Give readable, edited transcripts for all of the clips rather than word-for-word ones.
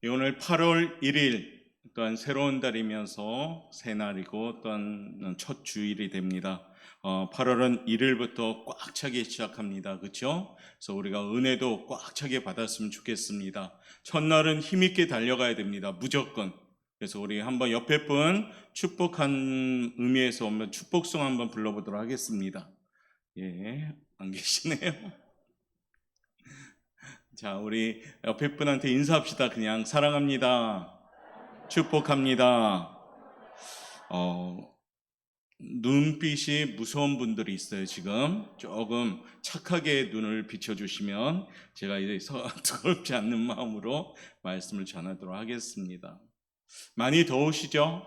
오늘 8월 1일 또한 새로운 달이면서 새날이고 또한 첫 주일이 됩니다. 8월은 1일부터 꽉 차게 시작합니다. 그렇죠? 그래서 우리가 은혜도 꽉 차게 받았으면 좋겠습니다. 첫날은 힘있게 달려가야 됩니다. 무조건. 그래서 우리 한번 옆에 분 축복한 의미에서 한번 축복송 한번 불러보도록 하겠습니다. 예, 안 계시네요. 자, 우리 옆에 분한테 인사합시다. 그냥 사랑합니다. 축복합니다. 눈빛이 무서운 분들이 있어요. 지금 조금 착하게 눈을 비춰주시면 제가 이제 더럽지 않는 마음으로 말씀을 전하도록 하겠습니다. 많이 더우시죠?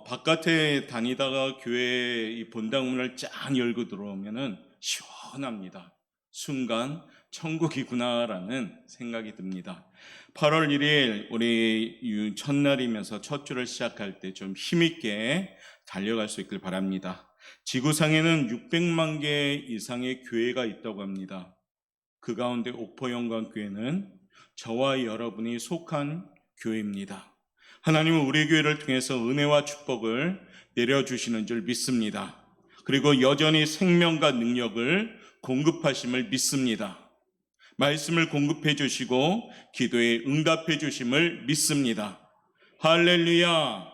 바깥에 다니다가 교회 이 본당문을 쫙 열고 들어오면은 시원합니다. 순간 천국이구나라는 생각이 듭니다. 8월 1일 우리 첫날이면서 첫 주를 시작할 때 좀 힘있게 달려갈 수 있길 바랍니다. 지구상에는 600만 개 이상의 교회가 있다고 합니다. 그 가운데 옥포영광교회는 저와 여러분이 속한 교회입니다. 하나님은 우리 교회를 통해서 은혜와 축복을 내려주시는 줄 믿습니다. 그리고 여전히 생명과 능력을 공급하심을 믿습니다. 말씀을 공급해 주시고 기도에 응답해 주심을 믿습니다. 할렐루야.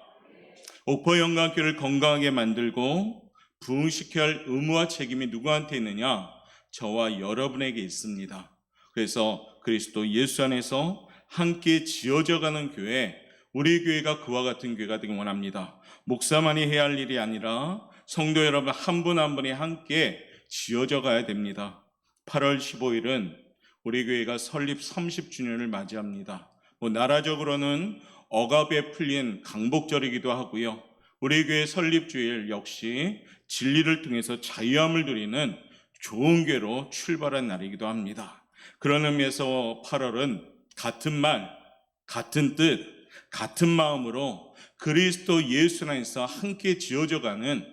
옥포영광교회를 건강하게 만들고 부흥시켜야 할 의무와 책임이 누구한테 있느냐? 저와 여러분에게 있습니다. 그래서 그리스도 예수 안에서 함께 지어져가는 교회, 우리 교회가 그와 같은 교회가 되기 원합니다. 목사만이 해야 할 일이 아니라 성도 여러분 한 분 한 분이 함께 지어져 가야 됩니다. 8월 15일은 우리 교회가 설립 30주년을 맞이합니다. 나라적으로는 억압에 풀린 강복절이기도 하고요. 우리 교회 설립주일 역시 진리를 통해서 자유함을 누리는 좋은 교회로 출발한 날이기도 합니다. 그런 의미에서 8월은 같은 말, 같은 뜻, 같은 마음으로 그리스도 예수 안에서 함께 지어져가는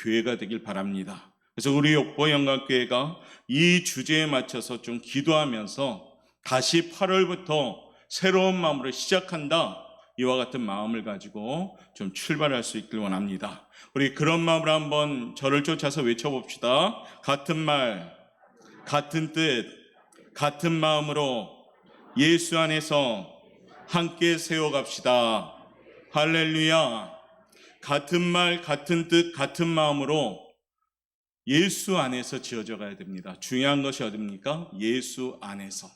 교회가 되길 바랍니다. 그래서 우리 옥포영광교회가 이 주제에 맞춰서 좀 기도하면서 다시 8월부터 새로운 마음으로 시작한다, 이와 같은 마음을 가지고 좀 출발할 수 있길 원합니다. 우리 그런 마음으로 한번 저를 쫓아서 외쳐봅시다. 같은 말, 같은 뜻, 같은 마음으로 예수 안에서 함께 세워갑시다. 할렐루야. 같은 말, 같은 뜻, 같은 마음으로 예수 안에서 지어져 가야 됩니다. 중요한 것이 어딥니까? 예수 안에서.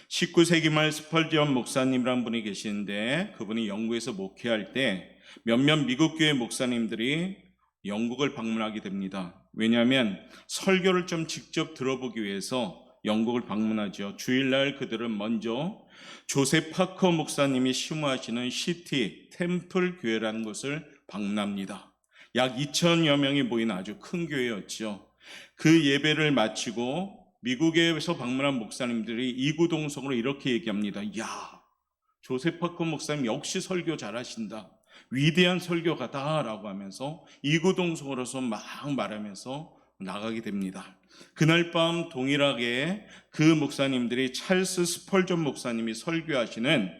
19세기 말 스펄전 목사님이라는 분이 계시는데, 그분이 영국에서 목회할 때 몇몇 미국 교회 목사님들이 영국을 방문하게 됩니다. 왜냐하면 설교를 좀 직접 들어보기 위해서 영국을 방문하죠. 주일날 그들은 먼저 조셉 파커 목사님이 심호하시는 시티 템플 교회라는 곳을 방문합니다. 약 2,000여 명이 모인 아주 큰 교회였죠. 그 예배를 마치고 미국에서 방문한 목사님들이 이구동성으로 이렇게 얘기합니다. 야, 조셉 파커 목사님 역시 설교 잘하신다. 위대한 설교가다라고 하면서 이구동성으로서 막 말하면서 나가게 됩니다. 그날 밤 동일하게 그 목사님들이 찰스 스펄전 목사님이 설교하시는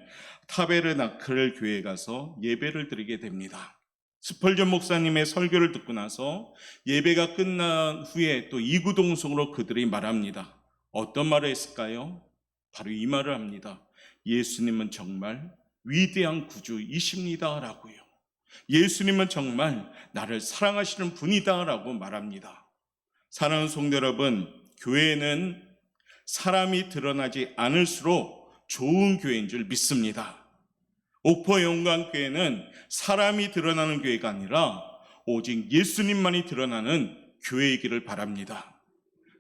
타베르나클 교회에 가서 예배를 드리게 됩니다. 스펄전 목사님의 설교를 듣고 나서 예배가 끝난 후에 또 이구동성으로 그들이 말합니다. 어떤 말을 했을까요? 바로 이 말을 합니다. 예수님은 정말 위대한 구주이십니다 라고요. 예수님은 정말 나를 사랑하시는 분이다 라고 말합니다. 사랑하는 성도 여러분, 교회는 사람이 드러나지 않을수록 좋은 교회인 줄 믿습니다. 옥포영광교회는 사람이 드러나는 교회가 아니라 오직 예수님만이 드러나는 교회이기를 바랍니다.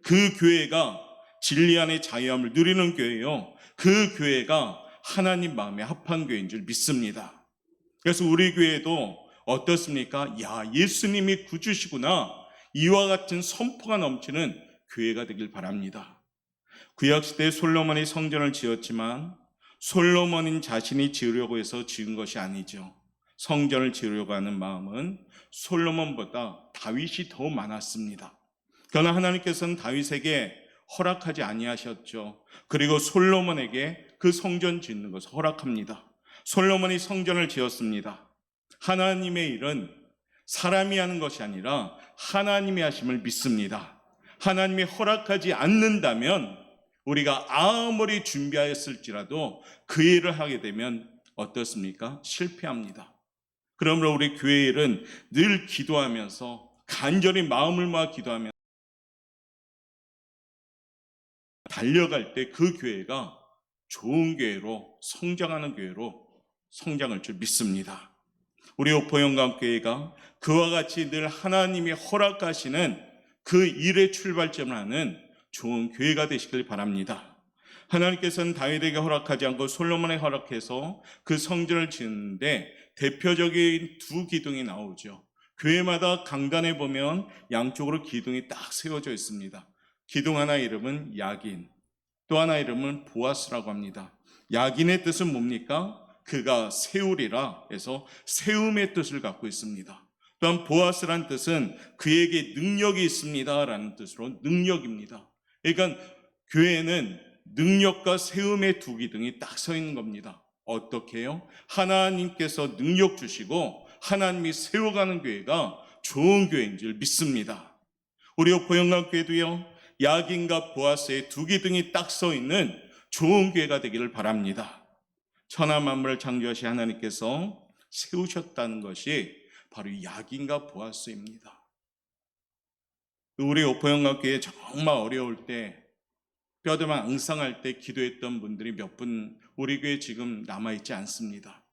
그 교회가 진리 안의 자유함을 누리는 교회요, 그 교회가 하나님 마음에 합한 교회인 줄 믿습니다. 그래서 우리 교회도 어떻습니까? 야, 예수님이 구주시구나, 이와 같은 선포가 넘치는 교회가 되길 바랍니다. 구약시대 솔로몬이 성전을 지었지만 솔로몬인 자신이 지으려고 해서 지은 것이 아니죠. 성전을 지으려고 하는 마음은 솔로몬보다 다윗이 더 많았습니다. 그러나 하나님께서는 다윗에게 허락하지 아니하셨죠. 그리고 솔로몬에게 그 성전 짓는 것을 허락합니다. 솔로몬이 성전을 지었습니다. 하나님의 일은 사람이 하는 것이 아니라 하나님이 하심을 믿습니다. 하나님이 허락하지 않는다면 우리가 아무리 준비하였을지라도 그 일을 하게 되면 어떻습니까? 실패합니다. 그러므로 우리 교회 일은 늘 기도하면서 간절히 마음을 모아 기도하면서 달려갈 때 그 교회가 좋은 교회로 성장하는 교회로 성장할 줄 믿습니다. 우리 오포영감교회가 그와 같이 늘 하나님이 허락하시는 그 일의 출발점을 하는 좋은 교회가 되시길 바랍니다. 하나님께서는 다윗에게 허락하지 않고 솔로몬에게 허락해서 그 성전을 짓는데 대표적인 두 기둥이 나오죠. 교회마다 강단에 보면 양쪽으로 기둥이 딱 세워져 있습니다. 기둥 하나 이름은 야긴, 또 하나 이름은 보아스라고 합니다. 야긴의 뜻은 뭡니까? 그가 세우리라 해서 세움의 뜻을 갖고 있습니다. 또한 보아스란 뜻은 그에게 능력이 있습니다 라는 뜻으로 능력입니다. 그러니까 교회에는 능력과 세움의 두 기둥이 딱 서 있는 겁니다. 어떻게 해요? 하나님께서 능력 주시고 하나님이 세워가는 교회가 좋은 교회인 줄 믿습니다. 우리 오포영감교회도요, 야긴과 보아스의 두 기둥이 딱 서 있는 좋은 교회가 되기를 바랍니다. 천하 만물을 창조하신 하나님께서 세우셨다는 것이 바로 야긴과 보아스입니다. 우리 오포영감교회 정말 어려울 때, 뼈대만 앙상할 때 기도했던 분들이 몇 분 우리 교회에 지금 남아있지 않습니다.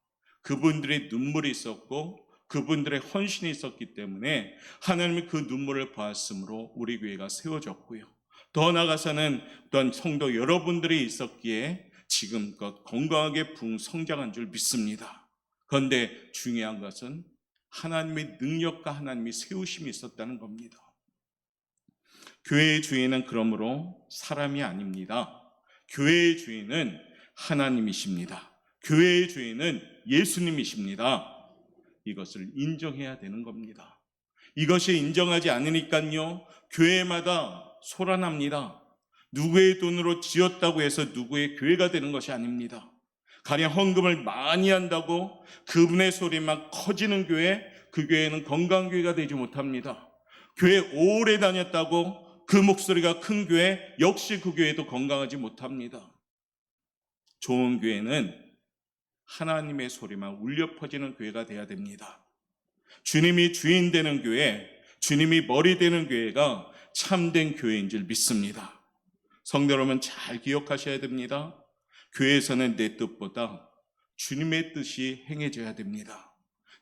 그분들의 눈물이 있었고 그분들의 헌신이 있었기 때문에 하나님이 그 눈물을 보았으므로 우리 교회가 세워졌고요. 더 나아가서는 또한 성도 여러분들이 있었기에 지금껏 건강하게 성장한 줄 믿습니다. 그런데 중요한 것은 하나님의 능력과 하나님의 세우심이 있었다는 겁니다. 교회의 주인은 그러므로 사람이 아닙니다. 교회의 주인은 하나님이십니다. 교회의 주인은 예수님이십니다. 이것을 인정해야 되는 겁니다. 이것이 인정하지 않으니까요, 교회마다 소란합니다. 누구의 돈으로 지었다고 해서 누구의 교회가 되는 것이 아닙니다. 가령 헌금을 많이 한다고 그분의 소리만 커지는 교회, 그 교회는 건강교회가 되지 못합니다. 교회 오래 다녔다고 그 목소리가 큰 교회, 역시 그 교회도 건강하지 못합니다. 좋은 교회는 하나님의 소리만 울려 퍼지는 교회가 되어야 됩니다. 주님이 주인 되는 교회, 주님이 머리 되는 교회가 참된 교회인 줄 믿습니다. 성도 여러분 잘 기억하셔야 됩니다. 교회에서는 내 뜻보다 주님의 뜻이 행해져야 됩니다.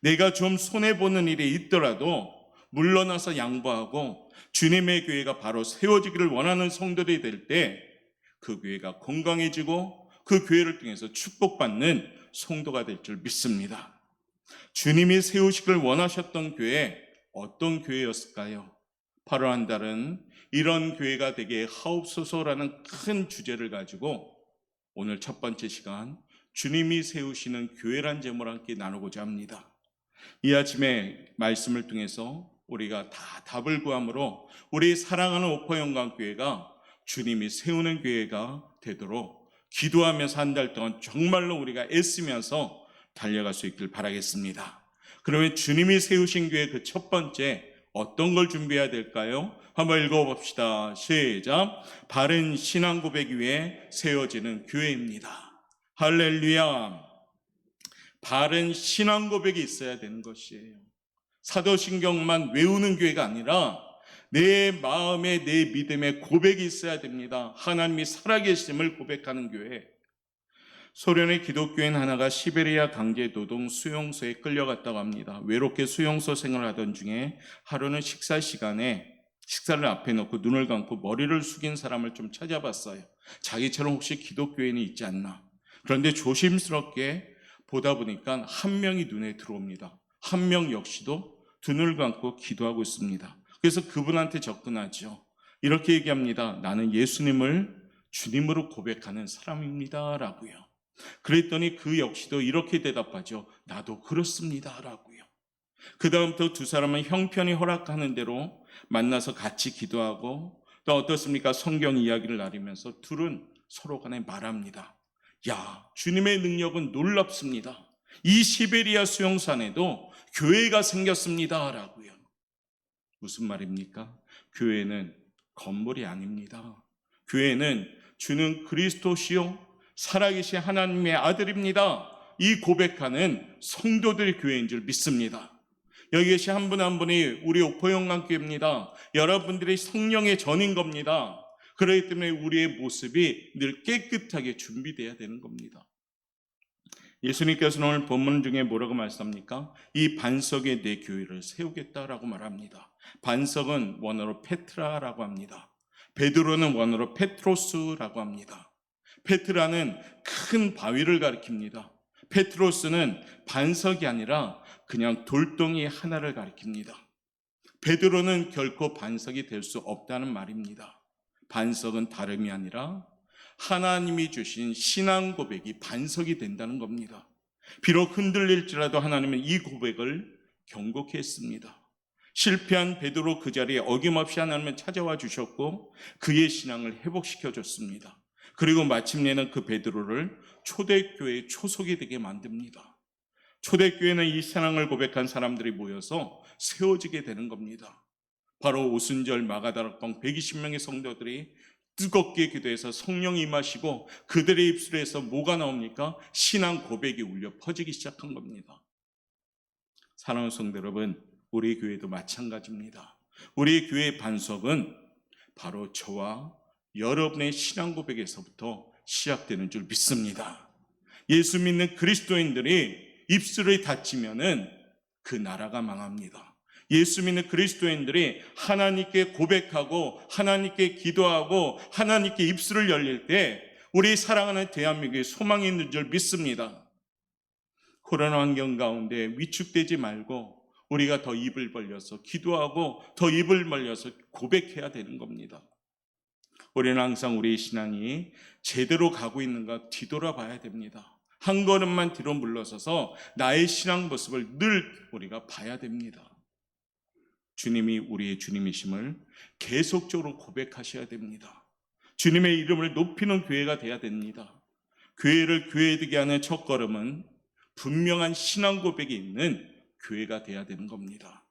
내가 좀 손해보는 일이 있더라도 물러나서 양보하고 주님의 교회가 바로 세워지기를 원하는 성도들이 될 때 그 교회가 건강해지고 그 교회를 통해서 축복받는 성도가 될 줄 믿습니다. 주님이 세우시기를 원하셨던 교회, 어떤 교회였을까요? 8월 한 달은 이런 교회가 되게 하옵소서라는 큰 주제를 가지고 오늘 첫 번째 시간 주님이 세우시는 교회란 제목을 함께 나누고자 합니다. 이 아침에 말씀을 통해서 우리가 다 답을 구함으로 우리 사랑하는 오포영광교회가 주님이 세우는 교회가 되도록 기도하면서 한 달 동안 정말로 우리가 애쓰면서 달려갈 수 있길 바라겠습니다. 그러면 주님이 세우신 교회 그 첫 번째 어떤 걸 준비해야 될까요? 한번 읽어봅시다. 시작. 바른 신앙 고백 위에 세워지는 교회입니다. 할렐루야. 바른 신앙 고백이 있어야 되는 것이에요. 사도신경만 외우는 교회가 아니라 내 마음에 내 믿음에 고백이 있어야 됩니다. 하나님이 살아계심을 고백하는 교회. 소련의 기독교인 하나가 시베리아 강제노동 수용소에 끌려갔다고 합니다. 외롭게 수용소 생활을 하던 중에 하루는 식사 시간에 식사를 앞에 놓고 눈을 감고 머리를 숙인 사람을 좀 찾아봤어요. 자기처럼 혹시 기독교인이 있지 않나. 그런데 조심스럽게 보다 보니까 한 명이 눈에 들어옵니다. 한 명 역시도 눈을 감고 기도하고 있습니다. 그래서 그분한테 접근하죠. 이렇게 얘기합니다. 나는 예수님을 주님으로 고백하는 사람입니다 라고요. 그랬더니 그 역시도 이렇게 대답하죠. 나도 그렇습니다 라고요. 그 다음부터 두 사람은 형편이 허락하는 대로 만나서 같이 기도하고 또 어떻습니까? 성경 이야기를 나누면서 둘은 서로 간에 말합니다. 야, 주님의 능력은 놀랍습니다. 이 시베리아 수용산에도 교회가 생겼습니다. 라고요. 무슨 말입니까? 교회는 건물이 아닙니다. 교회는 주는 그리스도시요 살아계신 하나님의 아들입니다. 이 고백하는 성도들의 교회인 줄 믿습니다. 여기 계신 한 분 한 분이 우리 오포영광교회입니다. 여러분들이 성령의 전인 겁니다. 그렇기 때문에 우리의 모습이 늘 깨끗하게 준비되어야 되는 겁니다. 예수님께서는 오늘 본문 중에 뭐라고 말씀합니까? 이 반석에 내 교회를 세우겠다라고 말합니다. 반석은 원어로 페트라라고 합니다. 베드로는 원어로 페트로스라고 합니다. 페트라는 큰 바위를 가리킵니다. 페트로스는 반석이 아니라 그냥 돌덩이 하나를 가리킵니다. 베드로는 결코 반석이 될 수 없다는 말입니다. 반석은 다름이 아니라 하나님이 주신 신앙 고백이 반석이 된다는 겁니다. 비록 흔들릴지라도 하나님은 이 고백을 경고케 했습니다. 실패한 베드로 그 자리에 어김없이 하나님은 찾아와 주셨고 그의 신앙을 회복시켜 줬습니다. 그리고 마침내는 그 베드로를 초대교회의 초석이 되게 만듭니다. 초대교회는 이 신앙을 고백한 사람들이 모여서 세워지게 되는 겁니다. 바로 오순절 마가다락방 120명의 성도들이 뜨겁게 기도해서 성령이 임하시고 그들의 입술에서 뭐가 나옵니까? 신앙 고백이 울려 퍼지기 시작한 겁니다. 사랑하는 성도 여러분, 우리 교회도 마찬가지입니다. 우리 교회의 반석은 바로 저와 여러분의 신앙 고백에서부터 시작되는 줄 믿습니다. 예수 믿는 그리스도인들이 입술을 닫히면은 그 나라가 망합니다. 예수 믿는 그리스도인들이 하나님께 고백하고 하나님께 기도하고 하나님께 입술을 열릴 때 우리 사랑하는 대한민국에 소망이 있는 줄 믿습니다. 코로나 환경 가운데 위축되지 말고 우리가 더 입을 벌려서 기도하고 더 입을 벌려서 고백해야 되는 겁니다. 우리는 항상 우리의 신앙이 제대로 가고 있는가 뒤돌아봐야 됩니다. 한 걸음만 뒤로 물러서서 나의 신앙 모습을 늘 우리가 봐야 됩니다. 주님이 우리의 주님이심을 계속적으로 고백하셔야 됩니다. 주님의 이름을 높이는 교회가 돼야 됩니다. 교회를 교회되게 하는 첫걸음은 분명한 신앙 고백이 있는 교회가 돼야 되는 겁니다.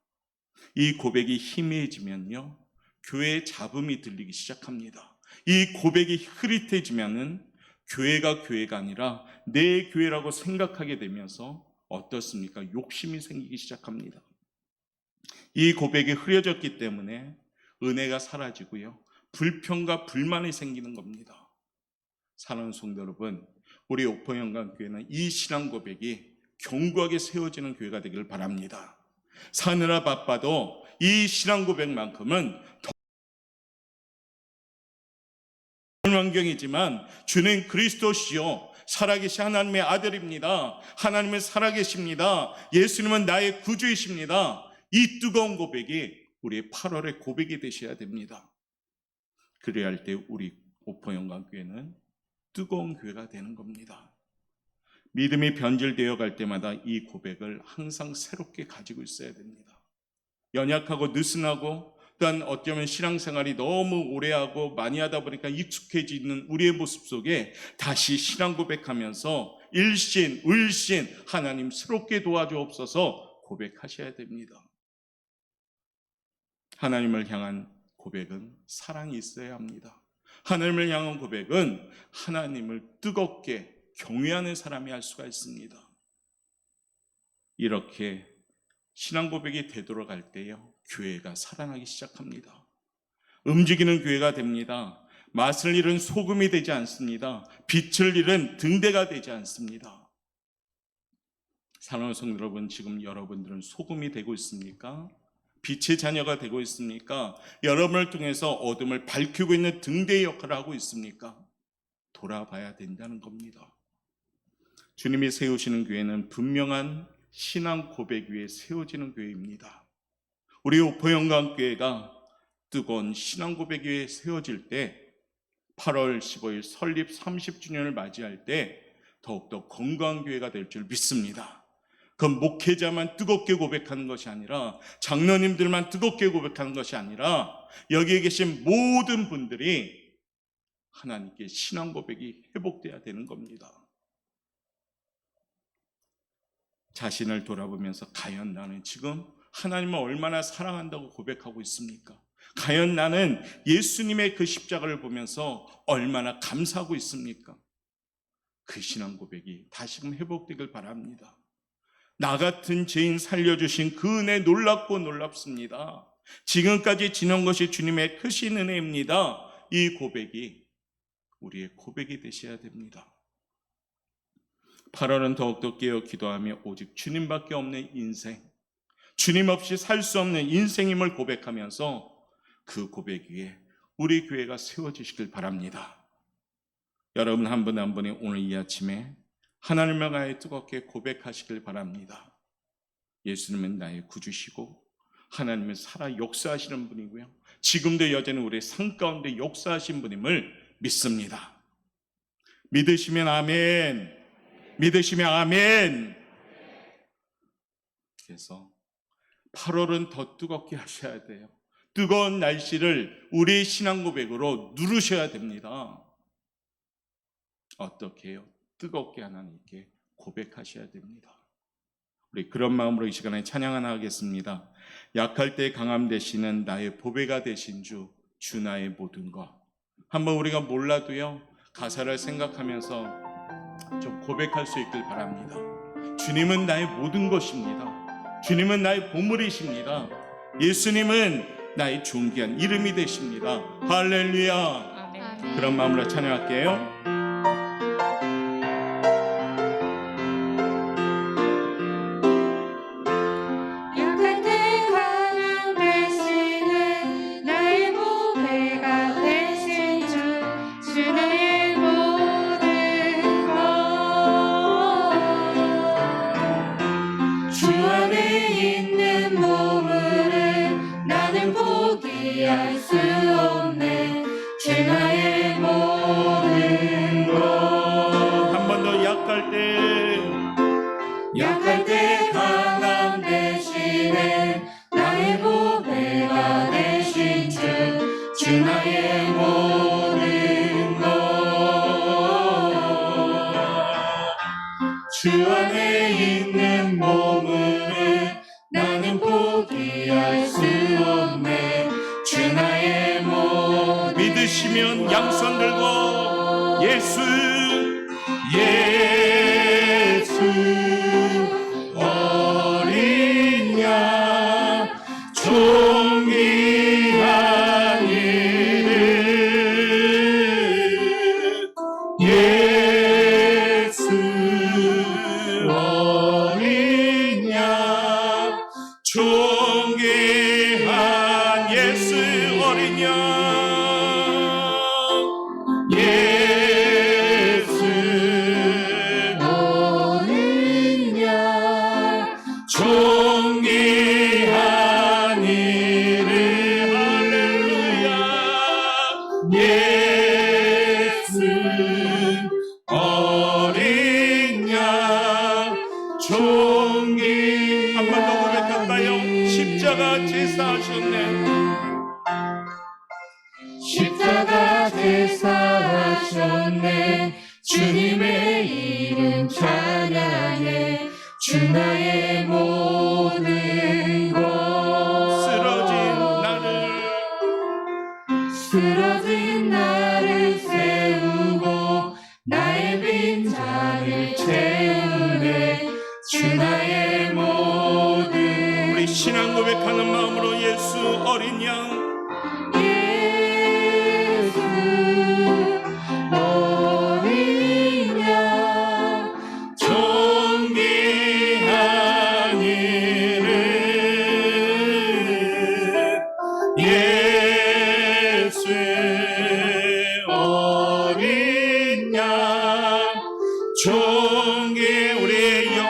이 고백이 희미해지면요, 교회의 잡음이 들리기 시작합니다. 이 고백이 흐릿해지면은 교회가 아니라 내 교회라고 생각하게 되면서 어떻습니까? 욕심이 생기기 시작합니다. 이 고백이 흐려졌기 때문에 은혜가 사라지고요, 불평과 불만이 생기는 겁니다. 사랑하는 성도 여러분, 우리 오포영광교회는 이 신앙 고백이 견고하게 세워지는 교회가 되기를 바랍니다. 사느라 바빠도 이 신앙 고백만큼은 더 환경이지만 주는 그리스도시요 살아계신 하나님의 아들입니다. 하나님은 살아계십니다. 예수님은 나의 구주이십니다. 이 뜨거운 고백이 우리의 8월의 고백이 되셔야 됩니다. 그래야 할 때 우리 오포영광교회는 뜨거운 교회가 되는 겁니다. 믿음이 변질되어 갈 때마다 이 고백을 항상 새롭게 가지고 있어야 됩니다. 연약하고 느슨하고 또한 어쩌면 신앙생활이 너무 오래하고 많이 하다 보니까 익숙해지는 우리의 모습 속에 다시 신앙 고백하면서 일신, 울신 하나님 새롭게 도와주옵소서 고백하셔야 됩니다. 하나님을 향한 고백은 사랑이 있어야 합니다. 하나님을 향한 고백은 하나님을 뜨겁게 경외하는 사람이 할 수가 있습니다. 이렇게 신앙 고백이 되돌아갈 때요, 교회가 살아나기 시작합니다. 움직이는 교회가 됩니다. 맛을 잃은 소금이 되지 않습니다. 빛을 잃은 등대가 되지 않습니다. 사랑하는 성도 여러분, 지금 여러분들은 소금이 되고 있습니까? 빛의 자녀가 되고 있습니까? 여러분을 통해서 어둠을 밝히고 있는 등대의 역할을 하고 있습니까? 돌아봐야 된다는 겁니다. 주님이 세우시는 교회는 분명한 신앙 고백 위에 세워지는 교회입니다. 우리 오포영광교회가 뜨거운 신앙 고백 위에 세워질 때 8월 15일 설립 30주년을 맞이할 때 더욱더 건강한 교회가 될 줄 믿습니다. 그 목회자만 뜨겁게 고백하는 것이 아니라, 장로님들만 뜨겁게 고백하는 것이 아니라, 여기에 계신 모든 분들이 하나님께 신앙 고백이 회복돼야 되는 겁니다. 자신을 돌아보면서 과연 나는 지금 하나님을 얼마나 사랑한다고 고백하고 있습니까? 과연 나는 예수님의 그 십자가를 보면서 얼마나 감사하고 있습니까? 그 신앙 고백이 다시금 회복되길 바랍니다. 나 같은 죄인 살려주신 그 은혜 놀랍고 놀랍습니다. 지금까지 지난 것이 주님의 크신 은혜입니다. 이 고백이 우리의 고백이 되셔야 됩니다. 8월은 더욱더 깨어 기도하며 오직 주님밖에 없는 인생, 주님 없이 살 수 없는 인생임을 고백하면서 그 고백 위에 우리 교회가 세워지시길 바랍니다. 여러분 한 분 한 분이 오늘 이 아침에 하나님을 가해 뜨겁게 고백하시길 바랍니다. 예수님은 나의 구주시고 하나님은 살아 역사하시는 분이고요, 지금도 여전히 우리의 삶 가운데 역사하신 분임을 믿습니다. 믿으시면 아멘, 믿으시면 아멘. 그래서 8월은 더 뜨겁게 하셔야 돼요. 뜨거운 날씨를 우리의 신앙 고백으로 누르셔야 됩니다. 어떻게 해요? 뜨겁게 하나님께 고백하셔야 됩니다. 우리 그런 마음으로 이 시간에 찬양 하나 하겠습니다. 약할 때 강함 되시는 나의 보배가 되신 주, 주 나의 모든 것. 한번 우리가 몰라도요, 가사를 생각하면서 좀 고백할 수 있길 바랍니다. 주님은 나의 모든 것입니다. 주님은 나의 보물이십니다. 예수님은 나의 존귀한 이름이 되십니다. 할렐루야. 아멘. 그런 마음으로 찬양할게요. 포기할 수 없네 주 나의 모든 것. 한 번 더 약할 때 강함 대신에 나의 보배가 되신 주, 주 나의 모든 것. 주 안에 있는 보물을 나는 포기할 수 없네 주 나의 모든. 믿으시면 양손 들고 예수 어린 양 존귀한 이름, 예수 어린 양 존귀한 예수 어린 양, 예수 어린 양 존귀한 이름, 할렐루야. 예수 어린 양 존귀. 한 번 더 고백할까요? 십자가 제사하셨네, 십자가 제사하셨네 주님의 이름 찬양해 주 나의 모든 것. 쓰러진 나를 세우고 나의 빈잔을 채우네 주 나의 모든. 우리 신앙 고백하는 마음으로 예수 어린 양, 예수 어린 양 존귀한 이름, 예수 어린 양 존귀. 우리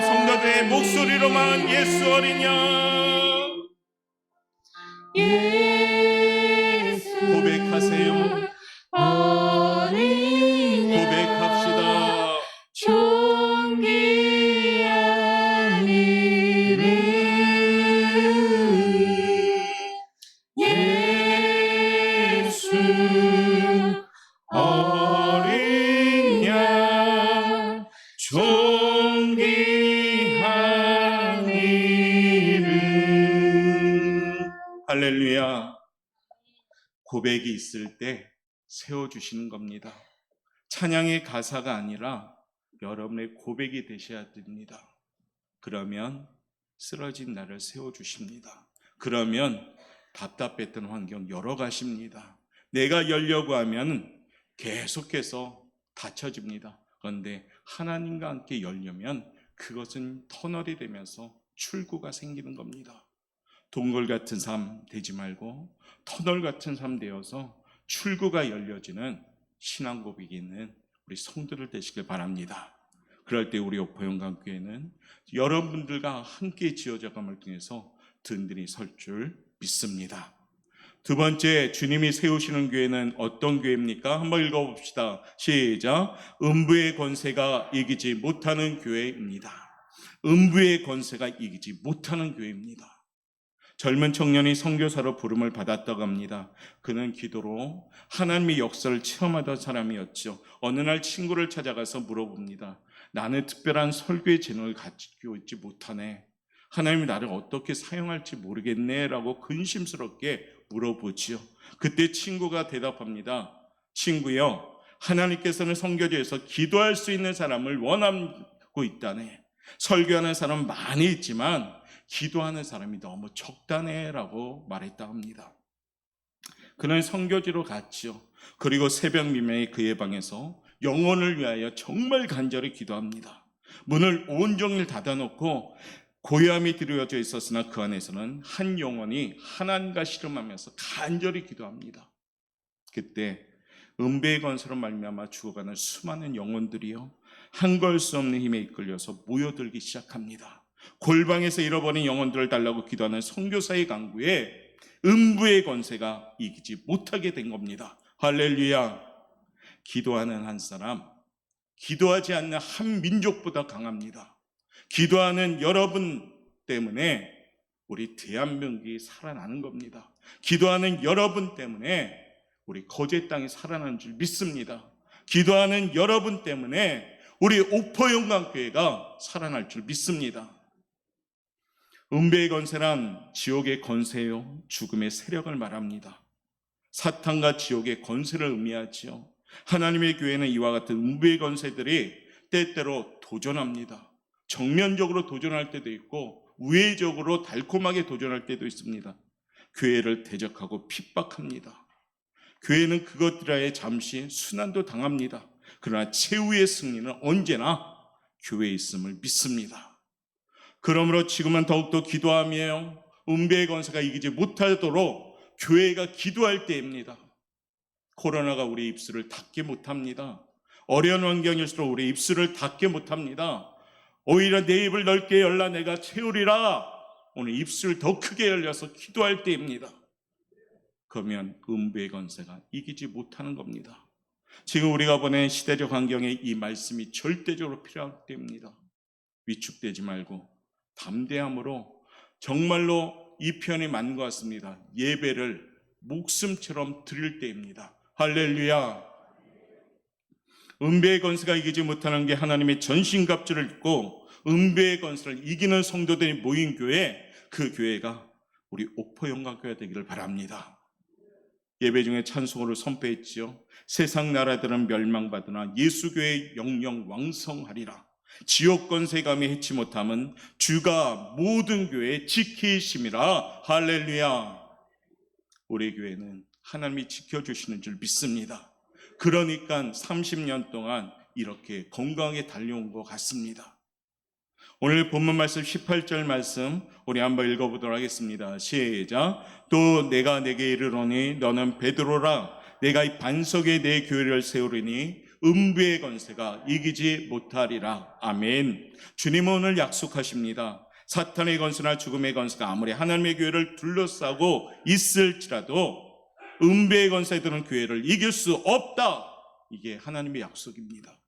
성도들의 목소리로만 예수 어린 양 예수 고백하세요. 어린 양 고백합시다. 존귀한 이름. 존귀한 이름. 할렐루야. 고백이 있을 때 세워주시는 겁니다. 찬양의 가사가 아니라 여러분의 고백이 되셔야 됩니다. 그러면 쓰러진 나를 세워주십니다. 그러면 답답했던 환경 열어가십니다. 내가 열려고 하면 계속해서 닫혀집니다. 그런데 하나님과 함께 열려면 그것은 터널이 되면서 출구가 생기는 겁니다. 동굴 같은 삶 되지 말고 터널 같은 삶 되어서 출구가 열려지는 신앙 고백이 있는 우리 성도들 되시길 바랍니다. 그럴 때 우리 오포영광교회는 여러분들과 함께 지어져감을 통해서 든든히 설 줄 믿습니다. 두 번째, 주님이 세우시는 교회는 어떤 교회입니까? 한번 읽어봅시다. 시작. 음부의 권세가 이기지 못하는 교회입니다. 음부의 권세가 이기지 못하는 교회입니다. 젊은 청년이 선교사로 부름을 받았다고 합니다. 그는 기도로 하나님의 역사를 체험하던 사람이었죠. 어느 날 친구를 찾아가서 물어봅니다. 나는 특별한 설교의 재능을 가지고 있지 못하네. 하나님이 나를 어떻게 사용할지 모르겠네 라고 근심스럽게 물어보지요. 그때 친구가 대답합니다. 친구요, 하나님께서는 선교지에서 기도할 수 있는 사람을 원하고 있다네. 설교하는 사람은 많이 있지만 기도하는 사람이 너무 적다네 라고 말했다 합니다. 그는 선교지로 갔죠. 그리고 새벽 미명에 그의 방에서 영혼을 위하여 정말 간절히 기도합니다. 문을 온종일 닫아놓고 고요함이 드리워져 있었으나 그 안에서는 한 영혼이 하나님과 씨름하면서 간절히 기도합니다. 그때 음배의 권세로 말미암아 죽어가는 수많은 영혼들이요, 한걸 수 없는 힘에 이끌려서 모여들기 시작합니다. 골방에서 잃어버린 영혼들을 달라고 기도하는 선교사의 강구에 음부의 권세가 이기지 못하게 된 겁니다. 할렐루야. 기도하는 한 사람, 기도하지 않는 한 민족보다 강합니다. 기도하는 여러분 때문에 우리 대한민국이 살아나는 겁니다. 기도하는 여러분 때문에 우리 거제 땅이 살아나는 줄 믿습니다. 기도하는 여러분 때문에 우리 오포영광교회가 살아날 줄 믿습니다. 음배의 권세란 지옥의 권세요, 죽음의 세력을 말합니다. 사탄과 지옥의 권세를 의미하지요. 하나님의 교회는 이와 같은 음배의 권세들이 때때로 도전합니다. 정면적으로 도전할 때도 있고 우회적으로 달콤하게 도전할 때도 있습니다. 교회를 대적하고 핍박합니다. 교회는 그것들에 잠시 순환도 당합니다. 그러나 최후의 승리는 언제나 교회에 있음을 믿습니다. 그러므로 지금은 더욱더 기도하며 음배의 권세가 이기지 못하도록 교회가 기도할 때입니다. 코로나가 우리 입술을 닫게 못합니다. 어려운 환경일수록 우리 입술을 닫게 못합니다. 오히려 내 입을 넓게 열라 내가 채우리라. 오늘 입술 더 크게 열려서 기도할 때입니다. 그러면 음배의 권세가 이기지 못하는 겁니다. 지금 우리가 보낸 시대적 환경에 이 말씀이 절대적으로 필요할 때입니다. 위축되지 말고 담대함으로, 정말로 이 표현이 맞는 것 같습니다. 예배를 목숨처럼 드릴 때입니다. 할렐루야. 음배의 권세가 이기지 못하는 게 하나님의 전신갑주를 입고 음배의 권세를 이기는 성도들이 모인 교회, 그 교회가 우리 오포영광교회가 되기를 바랍니다. 예배 중에 찬송으로 선포했지요. 세상 나라들은 멸망받으나 예수교회의 영영 왕성하리라. 지옥 권세감이 해치 못함은 주가 모든 교회에 지키심이라. 할렐루야. 우리 교회는 하나님이 지켜주시는 줄 믿습니다. 그러니까 30년 동안 이렇게 건강하게 달려온 것 같습니다. 오늘 본문 말씀 18절 말씀 우리 한번 읽어보도록 하겠습니다. 시작. 또 내가 내게 이르노니 너는 베드로라. 내가 이 반석에 내 교회를 세우리니 음부의 권세가 이기지 못하리라. 아멘. 주님은 오늘 약속하십니다. 사탄의 권세나 죽음의 권세가 아무리 하나님의 교회를 둘러싸고 있을지라도 음배의 권세들은 교회를 이길 수 없다. 이게 하나님의 약속입니다.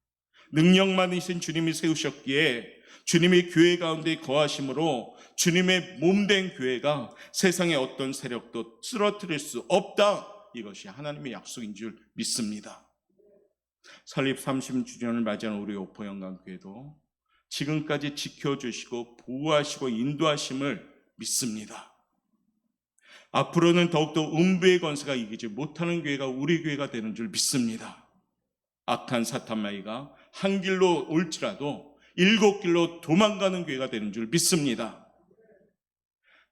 능력 많으신 주님이 세우셨기에 주님의 교회 가운데 거하심으로 주님의 몸된 교회가 세상의 어떤 세력도 쓰러뜨릴 수 없다. 이것이 하나님의 약속인 줄 믿습니다. 설립 30주년을 맞이하는 우리 오포영광교회도 지금까지 지켜주시고 보호하시고 인도하심을 믿습니다. 앞으로는 더욱더 음부의 권세가 이기지 못하는 교회가 우리 교회가 되는 줄 믿습니다. 악한 사탄마귀가 한 길로 올지라도 7길로 도망가는 교회가 되는 줄 믿습니다.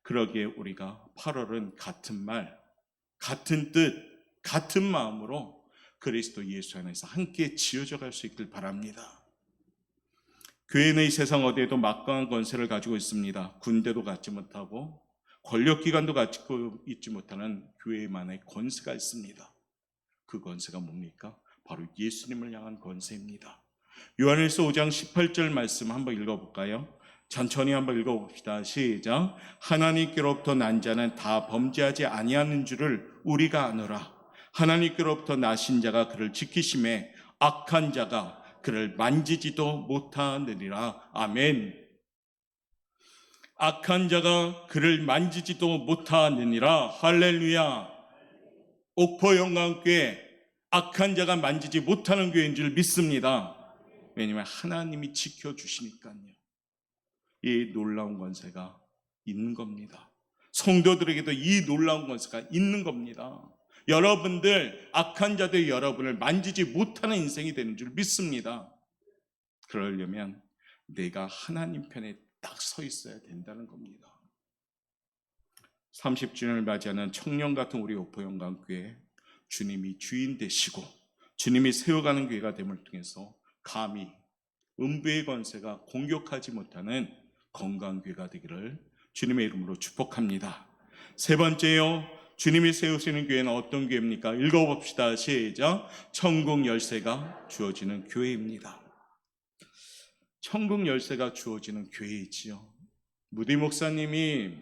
그러기에 우리가 8월은 같은 말, 같은 뜻, 같은 마음으로 그리스도 예수 안에서 함께 지어져 갈 수 있길 바랍니다. 교회는 이 세상 어디에도 막강한 권세를 가지고 있습니다. 군대도 갖지 못하고 권력기관도 가지고 있지 못하는 교회만의 권세가 있습니다. 그 권세가 뭡니까? 바로 예수님을 향한 권세입니다. 요한일서 5장 18절 말씀 한번 읽어볼까요? 천천히 한번 읽어봅시다. 시작. 하나님께로부터 난 자는 다 범죄하지 아니하는 줄을 우리가 아노라. 하나님께로부터 나신 자가 그를 지키심에 악한 자가 그를 만지지도 못하느니라. 아멘. 악한 자가 그를 만지지도 못하느니라. 할렐루야. 옥포영광교회 악한 자가 만지지 못하는 교회인 줄 믿습니다. 왜냐하면 하나님이 지켜주시니까요. 이 놀라운 권세가 있는 겁니다. 성도들에게도 이 놀라운 권세가 있는 겁니다. 여러분들, 악한 자들 여러분을 만지지 못하는 인생이 되는 줄 믿습니다. 그러려면 내가 하나님 편에 딱 서 있어야 된다는 겁니다. 30주년을 맞이하는 청년 같은 우리 오포영광교회, 주님이 주인 되시고 주님이 세워가는 교회가 됨을 통해서 감히 음부의 권세가 공격하지 못하는 건강한 교회가 되기를 주님의 이름으로 축복합니다. 세 번째요, 주님이 세우시는 교회는 어떤 교회입니까? 읽어봅시다. 시작. 천국 열쇠가 주어지는 교회입니다. 천국 열쇠가 주어지는 교회이지요. 무디 목사님이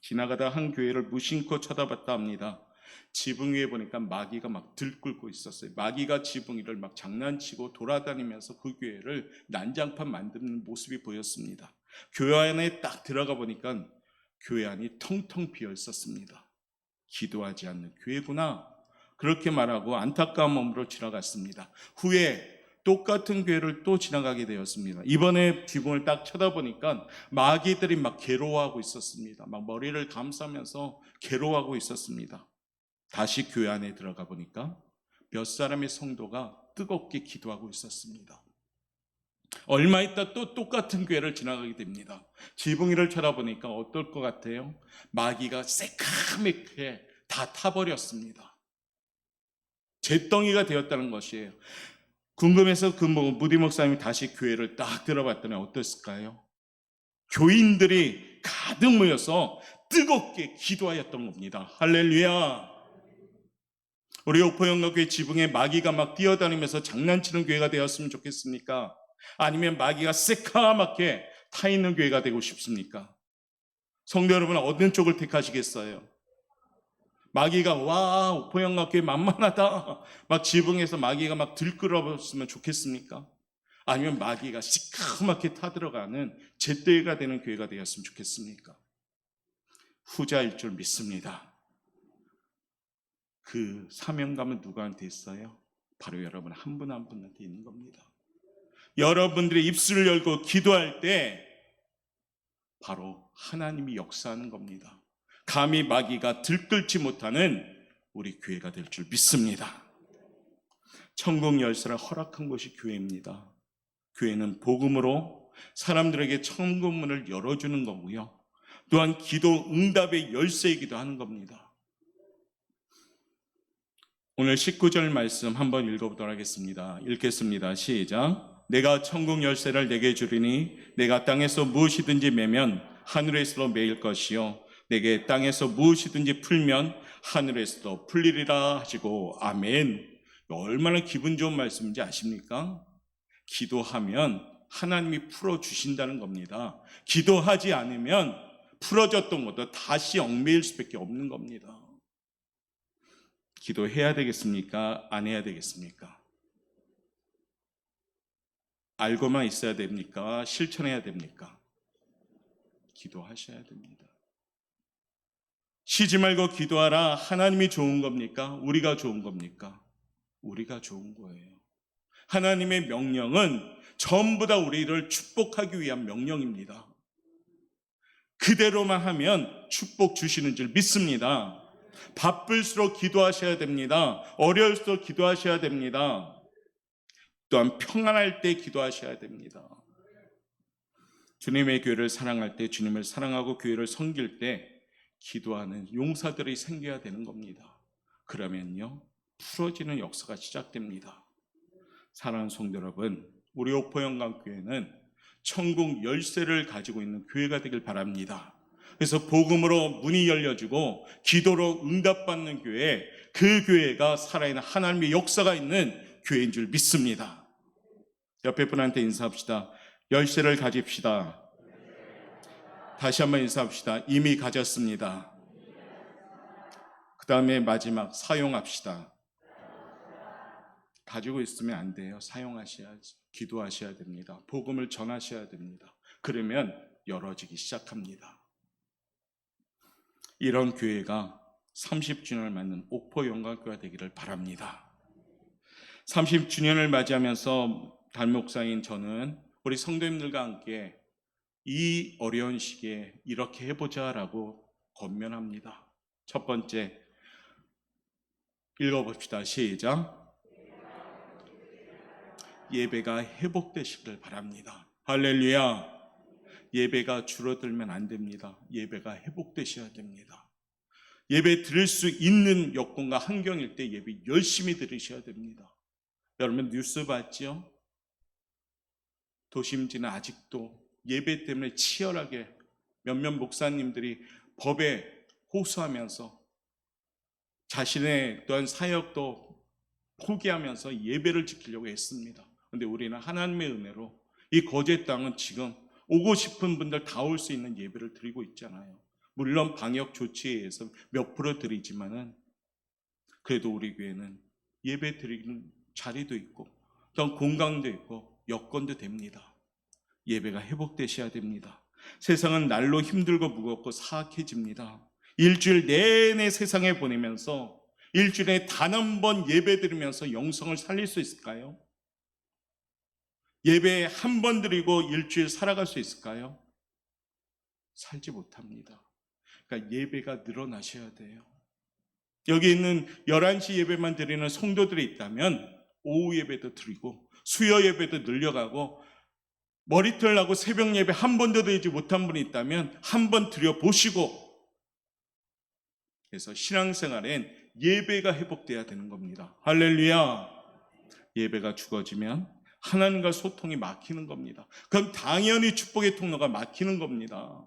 지나가다 한 교회를 무심코 쳐다봤다 합니다. 지붕 위에 보니까 마귀가 막 들끓고 있었어요. 마귀가 지붕 위를 막 장난치고 돌아다니면서 그 교회를 난장판 만드는 모습이 보였습니다. 교회 안에 딱 들어가 보니까 교회 안이 텅텅 비어 있었습니다. 기도하지 않는 교회구나, 그렇게 말하고 안타까운 마음으로 지나갔습니다. 후에 똑같은 교회를 또 지나가게 되었습니다. 이번에 지붕을 딱 쳐다보니까 마귀들이 막 괴로워하고 있었습니다. 막 머리를 감싸면서 괴로워하고 있었습니다. 다시 교회 안에 들어가 보니까 몇 사람의 성도가 뜨겁게 기도하고 있었습니다. 얼마 있다 또 똑같은 교회를 지나가게 됩니다. 지붕 위를 쳐다보니까 어떨 것 같아요? 마귀가 새카맣게 다 타버렸습니다. 잿덩이가 되었다는 것이에요. 궁금해서 무디 목사님이 다시 교회를 딱 들어봤더니 어땠을까요? 교인들이 가득 모여서 뜨겁게 기도하였던 겁니다. 할렐루야. 우리 오포영광교회 지붕에 마귀가 막 뛰어다니면서 장난치는 교회가 되었으면 좋겠습니까? 아니면 마귀가 새카맣게 타 있는 교회가 되고 싶습니까? 성도 여러분, 어느 쪽을 택하시겠어요? 마귀가 와, 오포영광교회 만만하다, 막 지붕에서 마귀가 막 들끓어봤으면 좋겠습니까? 아니면 마귀가 시커멓게 타들어가는 잿더기가 되는 교회가 되었으면 좋겠습니까? 후자일 줄 믿습니다. 그 사명감은 누구한테 있어요? 바로 여러분 한 분 한 분한테 있는 겁니다. 여러분들의 입술을 열고 기도할 때 바로 하나님이 역사하는 겁니다. 감히 마귀가 들끓지 못하는 우리 교회가 될 줄 믿습니다. 천국 열쇠를 허락한 것이 교회입니다. 교회는 복음으로 사람들에게 천국 문을 열어주는 거고요, 또한 기도 응답의 열쇠이기도 하는 겁니다. 오늘 19절 말씀 한번 읽어보도록 하겠습니다. 읽겠습니다. 시작. 내가 천국 열쇠를 내게 주리니 내가 땅에서 무엇이든지 매면 하늘에서도 매일 것이요 내게 땅에서 무엇이든지 풀면 하늘에서도 풀리리라 하시고 아멘. 얼마나 기분 좋은 말씀인지 아십니까? 기도하면 하나님이 풀어주신다는 겁니다. 기도하지 않으면 풀어졌던 것도 다시 얽매일 수밖에 없는 겁니다. 기도해야 되겠습니까? 안 해야 되겠습니까? 알고만 있어야 됩니까? 실천해야 됩니까? 기도하셔야 됩니다. 쉬지 말고 기도하라. 하나님이 좋은 겁니까? 우리가 좋은 겁니까? 우리가 좋은 거예요. 하나님의 명령은 전부 다 우리를 축복하기 위한 명령입니다. 그대로만 하면 축복 주시는 줄 믿습니다. 바쁠수록 기도하셔야 됩니다. 어려울수록 기도하셔야 됩니다. 또한 평안할 때 기도하셔야 됩니다. 주님의 교회를 사랑할 때, 주님을 사랑하고 교회를 섬길 때 기도하는 용사들이 생겨야 되는 겁니다. 그러면요, 풀어지는 역사가 시작됩니다. 사랑하는 성도 여러분, 우리 옥포영광교회는 천국 열쇠를 가지고 있는 교회가 되길 바랍니다. 그래서 복음으로 문이 열려지고 기도로 응답받는 교회, 그 교회가 살아있는 하나님의 역사가 있는 교회인 줄 믿습니다. 옆에 분한테 인사합시다. 열쇠를 가집시다. 다시 한번 인사합시다. 이미 가졌습니다. 그 다음에 마지막, 사용합시다. 가지고 있으면 안 돼요. 사용하셔야지. 기도하셔야 됩니다. 복음을 전하셔야 됩니다. 그러면 열어지기 시작합니다. 이런 교회가 30주년을 맞는 옥포영광교회가 되기를 바랍니다. 30주년을 맞이하면서 담임목사인 저는 우리 성도님들과 함께 이 어려운 시기에 이렇게 해보자라고 권면합니다. 첫 번째, 읽어봅시다. 시작. 예배가 회복되시길 바랍니다. 할렐루야. 예배가 줄어들면 안 됩니다. 예배가 회복되셔야 됩니다. 예배 드릴 수 있는 여건과 환경일 때 예배 열심히 드리셔야 됩니다. 여러분 뉴스 봤죠? 도심지는 아직도 예배 때문에 치열하게 몇몇 목사님들이 법에 호소하면서 자신의 또한 사역도 포기하면서 예배를 지키려고 했습니다. 그런데 우리는 하나님의 은혜로 이 거제 땅은 지금 오고 싶은 분들 다 올 수 있는 예배를 드리고 있잖아요. 물론 방역 조치에 의해서 몇 프로 드리지만은 그래도 우리 교회는 예배 드리는 자리도 있고 또 공간도 있고 여건도 됩니다. 예배가 회복되셔야 됩니다. 세상은 날로 힘들고 무겁고 사악해집니다. 일주일 내내 세상에 보내면서 일주일에 단 한 번 예배 드리면서 영성을 살릴 수 있을까요? 예배 한 번 드리고 일주일 살아갈 수 있을까요? 살지 못합니다. 그러니까 예배가 늘어나셔야 돼요. 여기 있는 11시 예배만 드리는 성도들이 있다면 오후 예배도 드리고 수요 예배도 늘려가고 머리털 나고 새벽 예배 한 번도 드리지 못한 분이 있다면 한 번 드려보시고, 그래서 신앙생활엔 예배가 회복돼야 되는 겁니다. 할렐루야. 예배가 죽어지면 하나님과 소통이 막히는 겁니다. 그럼 당연히 축복의 통로가 막히는 겁니다.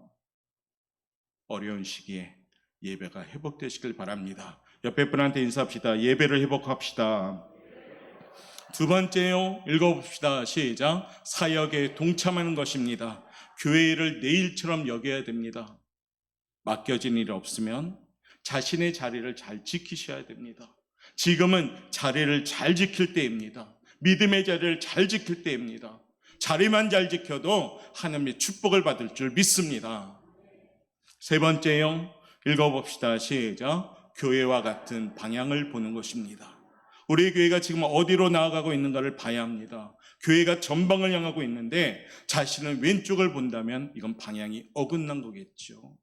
어려운 시기에 예배가 회복되시길 바랍니다. 옆에 분한테 인사합시다. 예배를 회복합시다. 두 번째요, 읽어봅시다. 시작. 사역에 동참하는 것입니다. 교회 일을 내 일처럼 여겨야 됩니다. 맡겨진 일이 없으면 자신의 자리를 잘 지키셔야 됩니다. 지금은 자리를 잘 지킬 때입니다. 믿음의 자리를 잘 지킬 때입니다. 자리만 잘 지켜도 하나님의 축복을 받을 줄 믿습니다. 세 번째요, 읽어봅시다. 시작. 교회와 같은 방향을 보는 것입니다. 우리 교회가 지금 어디로 나아가고 있는가를 봐야 합니다. 교회가 전방을 향하고 있는데 자신은 왼쪽을 본다면 이건 방향이 어긋난 거겠죠.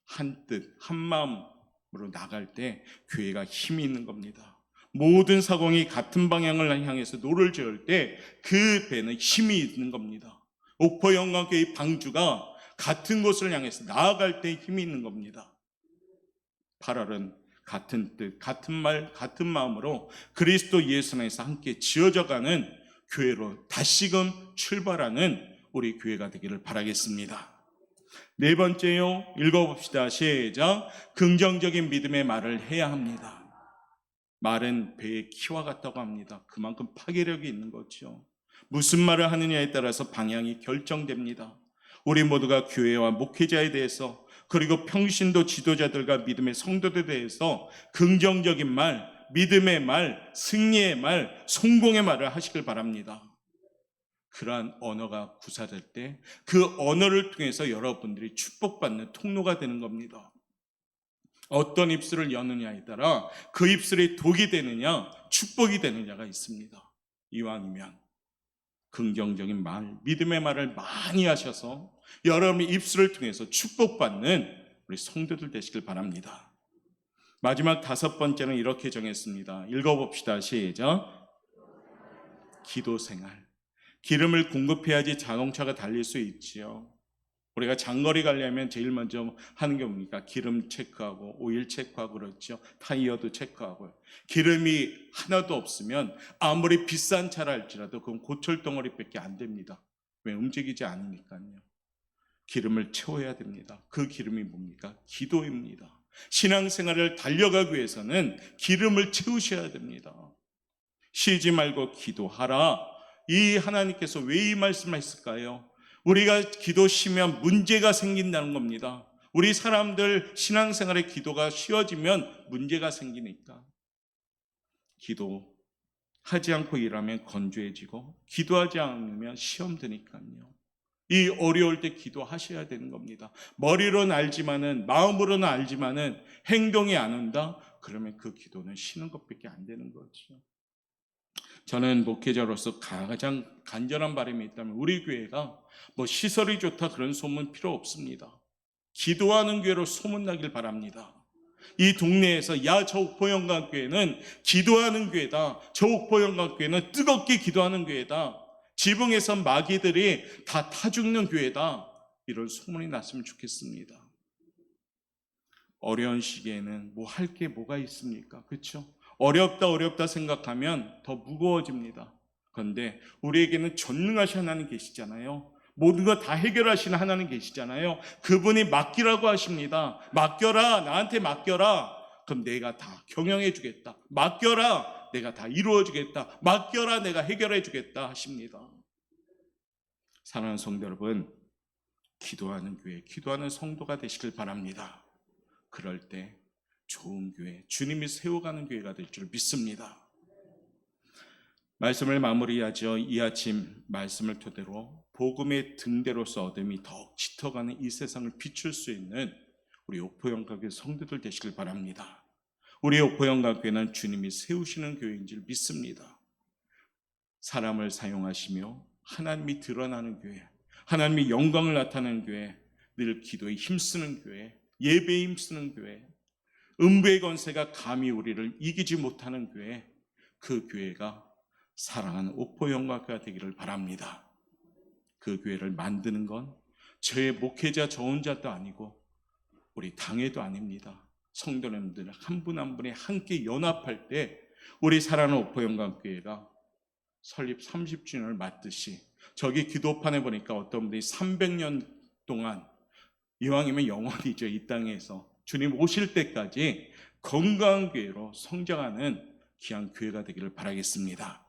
한 뜻, 한 마음으로 나갈 때 교회가 힘이 있는 겁니다. 모든 사공이 같은 방향을 향해서 노를 저을 때 그 배는 힘이 있는 겁니다. 옥포영광교회 방주가 같은 곳을 향해서 나아갈 때 힘이 있는 겁니다. 8월은 같은 뜻, 같은 말, 같은 마음으로 그리스도 예수 안에서 함께 지어져가는 교회로 다시금 출발하는 우리 교회가 되기를 바라겠습니다. 네 번째요, 읽어봅시다. 시작. 긍정적인 믿음의 말을 해야 합니다. 말은 배의 키와 같다고 합니다. 그만큼 파괴력이 있는 거죠. 무슨 말을 하느냐에 따라서 방향이 결정됩니다. 우리 모두가 교회와 목회자에 대해서, 그리고 평신도 지도자들과 믿음의 성도들에 대해서 긍정적인 말, 믿음의 말, 승리의 말, 성공의 말을 하시길 바랍니다. 그러한 언어가 구사될 때 그 언어를 통해서 여러분들이 축복받는 통로가 되는 겁니다. 어떤 입술을 여느냐에 따라 그 입술이 독이 되느냐 축복이 되느냐가 있습니다. 이왕이면 긍정적인 말, 믿음의 말을 많이 하셔서 여러분의 입술을 통해서 축복받는 우리 성도들 되시길 바랍니다. 마지막 5번째는 이렇게 정했습니다. 읽어봅시다. 시작. 기도 생활. 기름을 공급해야지 자동차가 달릴 수 있지요. 우리가 장거리 가려면 제일 먼저 하는 게 뭡니까? 기름 체크하고 오일 체크하고 그렇죠. 타이어도 체크하고요. 기름이 하나도 없으면 아무리 비싼 차라 할지라도 그건 고철 덩어리밖에 안 됩니다. 왜? 움직이지 않으니까요. 기름을 채워야 됩니다. 그 기름이 뭡니까? 기도입니다. 신앙생활을 달려가기 위해서는 기름을 채우셔야 됩니다. 쉬지 말고 기도하라. 이 하나님께서 왜 이 말씀을 했을까요? 우리가 기도 쉬면 문제가 생긴다는 겁니다. 우리 사람들 신앙생활의 기도가 쉬워지면 문제가 생기니까. 기도하지 않고 일하면 건조해지고 기도하지 않으면 시험 드니까요. 이 어려울 때 기도하셔야 되는 겁니다. 머리로는 알지만은, 마음으로는 알지만은 행동이 안 온다? 그러면 그 기도는 쉬는 것밖에 안 되는 거죠. 저는 목회자로서 가장 간절한 바람이 있다면 우리 교회가 뭐 시설이 좋다 그런 소문 필요 없습니다. 기도하는 교회로 소문나길 바랍니다. 이 동네에서 야, 저 옥포영광교회는 기도하는 교회다. 저 옥포영광교회는 뜨겁게 기도하는 교회다. 지붕에서 마귀들이 다 타죽는 교회다. 이런 소문이 났으면 좋겠습니다. 어려운 시기에는 뭐 할 게 뭐가 있습니까? 그렇죠? 어렵다 생각하면 더 무거워집니다. 그런데 우리에게는 전능하신 하나님 계시잖아요. 모든 거 다 해결하시는 하나님 계시잖아요. 그분이 맡기라고 하십니다. 맡겨라, 나한테 맡겨라. 그럼 내가 다 경영해 주겠다. 맡겨라, 내가 다 이루어 주겠다. 맡겨라, 내가 해결해 주겠다 하십니다. 사랑하는 성도 여러분, 기도하는 교회, 기도하는 성도가 되시길 바랍니다. 그럴 때 좋은 교회, 주님이 세워가는 교회가 될 줄 믿습니다. 말씀을 마무리하죠. 이 아침 말씀을 토대로 복음의 등대로서 어둠이 더욱 짙어가는 이 세상을 비출 수 있는 우리 옥포영광교회 성도들 되시길 바랍니다. 우리 옥포영광교회는 주님이 세우시는 교회인 줄 믿습니다. 사람을 사용하시며 하나님이 드러나는 교회, 하나님의 영광을 나타내는 교회, 늘 기도에 힘쓰는 교회, 예배에 힘쓰는 교회, 음부의 권세가 감히 우리를 이기지 못하는 교회, 그 교회가 사랑하는 옥포영광교회가 되기를 바랍니다. 그 교회를 만드는 건 저의 목회자 저 혼자도 아니고 우리 당회도 아닙니다. 성도님들 한 분 한 분이 함께 연합할 때 우리 사랑하는 옥포영광교회가 설립 30주년을 맞듯이, 저기 기도판에 보니까 어떤 분들이 300년 동안, 이왕이면 영원히죠, 이 땅에서 주님 오실 때까지 건강한 교회로 성장하는 귀한 교회가 되기를 바라겠습니다.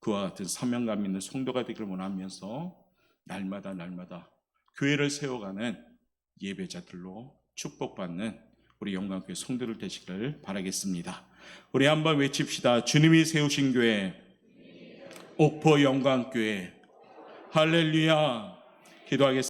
그와 같은 사명감 있는 성도가 되기를 원하면서 날마다 교회를 세워가는 예배자들로 축복받는 우리 영광교회 성도들 되시기를 바라겠습니다. 우리 한번 외칩시다. 주님이 세우신 교회, 옥포 영광교회. 할렐루야. 기도하겠습니다.